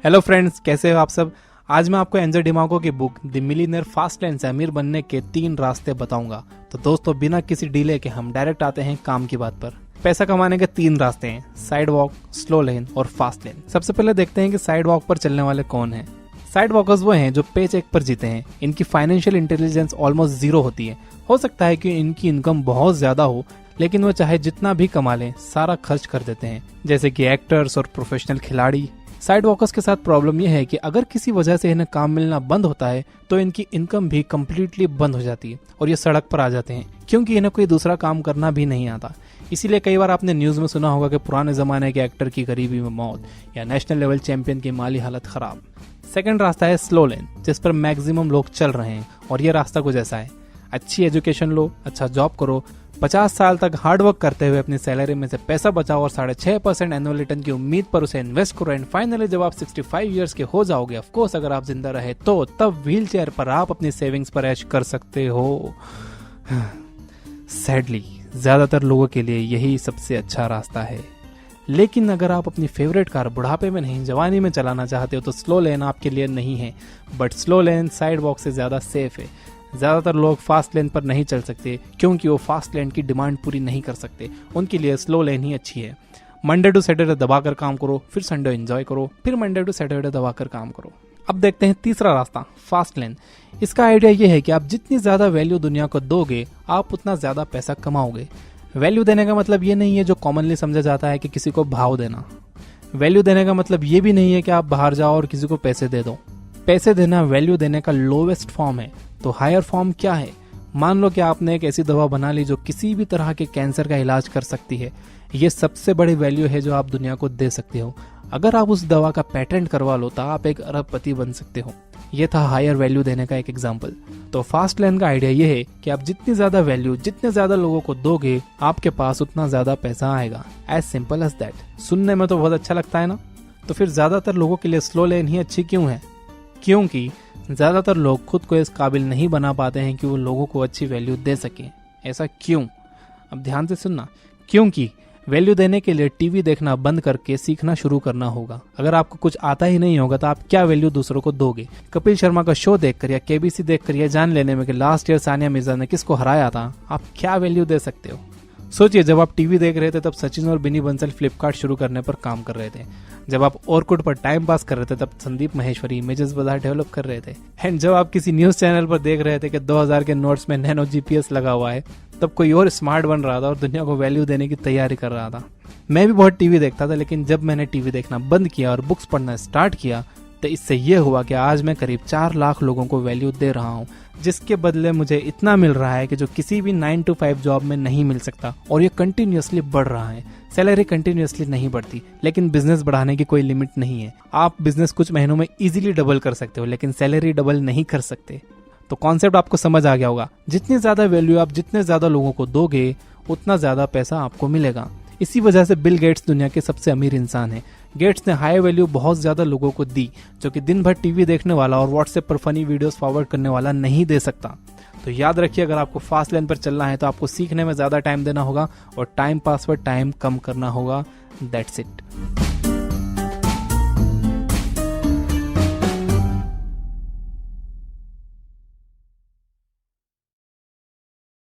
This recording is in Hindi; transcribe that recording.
हेलो फ्रेंड्स, कैसे हो आप सब। आज मैं आपको एंजल डिमागो की book the millionaire fast lane से अमीर बनने के 3 रास्ते बताऊंगा। तो दोस्तों, बिना किसी डिले के हम डायरेक्ट आते हैं काम की बात पर। पैसा कमाने के 3 रास्ते हैं, साइड वॉक, स्लो लेन और फास्ट लेन। सबसे पहले देखते हैं कि साइड वॉक पर चलने वाले कौन हैं। साइड वॉकर्स वो हैं जो पे चेक पर जीते हैं। इनकी फाइनेंशियल इंटेलिजेंस ऑलमोस्ट जीरो होती है। हो सकता है कि इनकी इनकम बहुत ज्यादा हो, लेकिन वो चाहे जितना भी कमा लें सारा खर्च कर देते हैं, जैसे कि एक्टर्स और प्रोफेशनल खिलाड़ी। साइड वॉकर्स के साथ प्रॉब्लम यह है कि अगर किसी वजह से इन्हें काम मिलना बंद होता है तो इनकी इनकम भी कम्प्लीटली बंद हो जाती है और ये सड़क पर आ जाते हैं, क्योंकि इन्हें कोई दूसरा काम करना भी नहीं आता। इसीलिए कई बार आपने न्यूज में सुना होगा कि पुराने जमाने के एक्टर की गरीबी में मौत या नेशनल लेवल चैंपियन की माली हालत खराब। सेकंड रास्ता है स्लो लेन, जिस पर मैक्सिमम लोग चल रहे हैं, और ये रास्ता कुछ ऐसा है। अच्छी एजुकेशन लो, अच्छा जॉब करो, 50 साल तक हार्डवर्क करते हुए अपनी सैलरी में से पैसा बचाओ और 6.5% एनुअल रिटर्न की उम्मीद पर उसे इन्वेस्ट करो। एंड फाइनली जब आप 65 इयर्स के हो जाओगे, ऑफ कोर्स अगर आप जिंदा रहे तो, तब व्हील चेयर पर आप अपनी सेविंग्स पर ऐश कर सकते हो। सैडली ज्यादातर लोगों के लिए यही सबसे अच्छा रास्ता है। लेकिन अगर आप अपनी फेवरेट कार बुढ़ापे में नहीं जवानी में चलाना चाहते हो तो स्लो लेन आपके लिए नहीं है। But slow lane side walk से ज्यादा सेफ है। ज्यादातर लोग फास्ट लेन पर नहीं चल सकते क्योंकि वो फास्ट लेन की डिमांड पूरी नहीं कर सकते। उनके लिए स्लो लेन ही अच्छी है। मंडे टू सैटरडे दबाकर काम करो, फिर संडे एंजॉय करो, फिर मंडे टू सैटरडे दबाकर काम करो। अब देखते हैं तीसरा रास्ता, फास्ट लेन। इसका आइडिया ये है कि आप जितनी ज्यादा वैल्यू दुनिया को दोगे, आप उतना ज्यादा पैसा कमाओगे। वैल्यू देने का मतलब ये नहीं है जो कॉमनली समझा जाता है कि किसी को भाव देना। वैल्यू देने का मतलब ये भी नहीं है कि आप बाहर जाओ और किसी को पैसे दे दो। पैसे देना वैल्यू देने का लोवेस्ट फॉर्म है। तो हायर फॉर्म क्या है? मान लो कि आपने एक ऐसी दवा बना ली जो किसी भी तरह के कैंसर का इलाज कर सकती है। ये सबसे बड़ी वैल्यू है जो आप दुनिया को दे सकते हो। अगर आप उस दवा का पेटेंट करवा लो तो आप एक अरबपति बन सकते हो। ये था हायर वैल्यू देने का एक एग्जाम्पल। तो फास्ट लेन का आइडिया ये है कि आप जितनी ज्यादा वैल्यू जितने ज्यादा लोगों को दोगे, आपके पास उतना ज्यादा पैसा आएगा। As simple as that. सुनने में तो बहुत अच्छा लगता है ना। तो फिर ज्यादातर लोगों के लिए स्लो लेन ही अच्छी क्यों है? क्योंकि ज्यादातर लोग खुद को इस काबिल नहीं बना पाते हैं कि वो लोगों को अच्छी वैल्यू दे सकें। ऐसा क्यों? अब ध्यान से सुनना। क्योंकि वैल्यू देने के लिए टीवी देखना बंद करके सीखना शुरू करना होगा। अगर आपको कुछ आता ही नहीं होगा तो आप क्या वैल्यू दूसरों को दोगे? कपिल शर्मा का शो देखकर या केबीसी देखकर यह जान लेने में कि लास्ट ईयर सानिया मिर्जा ने किसको हराया था, आप क्या वैल्यू दे सकते हो? सोचिए, जब आप टीवी देख रहे थे तब सचिन और बिनी बंसल फ्लिपकार्ट शुरू करने पर काम कर रहे थे। जब आप ओरकुट पर टाइम पास कर रहे थे तब संदीप महेश्वरी इमेजेस बाजार डेवलप कर रहे थे। एंड जब आप किसी न्यूज चैनल पर देख रहे थे कि 2000 के नोट्स में नैनो जीपीएस लगा हुआ है, तब कोई और स्मार्ट बन रहा था और दुनिया को वैल्यू देने की तैयारी कर रहा था। मैं भी बहुत टीवी देखता था, लेकिन जब मैंने टीवी देखना बंद किया और बुक्स पढ़ना स्टार्ट किया तो इससे ये हुआ कि आज मैं करीब 4 लाख लोगों को वैल्यू दे रहा हूँ, जिसके बदले मुझे इतना मिल रहा है कि जो किसी भी 9 to 5 जॉब में नहीं मिल सकता। और ये कंटिन्यूअसली बढ़ रहा है। सैलरी कंटिन्यूअसली नहीं बढ़ती, लेकिन बिजनेस बढ़ाने की कोई लिमिट नहीं है। आप बिजनेस कुछ महीनों में इजीली डबल कर सकते हो, लेकिन सैलरी डबल नहीं कर सकते। तो कॉन्सेप्ट आपको समझ आ गया होगा। जितनी ज्यादा वैल्यू आप जितने ज्यादा लोगों को दोगे, उतना ज्यादा पैसा आपको मिलेगा। इसी वजह से बिल गेट्स दुनिया के सबसे अमीर इंसान है। गेट्स ने हाई वैल्यू बहुत ज्यादा लोगों को दी, जो कि दिन भर टीवी देखने वाला और व्हाट्सएप पर फनी वीडियोस फॉरवर्ड करने वाला नहीं दे सकता। तो याद रखिए, अगर आपको फास्ट लेन पर चलना है तो आपको सीखने में ज्यादा टाइम देना होगा और टाइम पास पर टाइम कम करना होगा। That's it.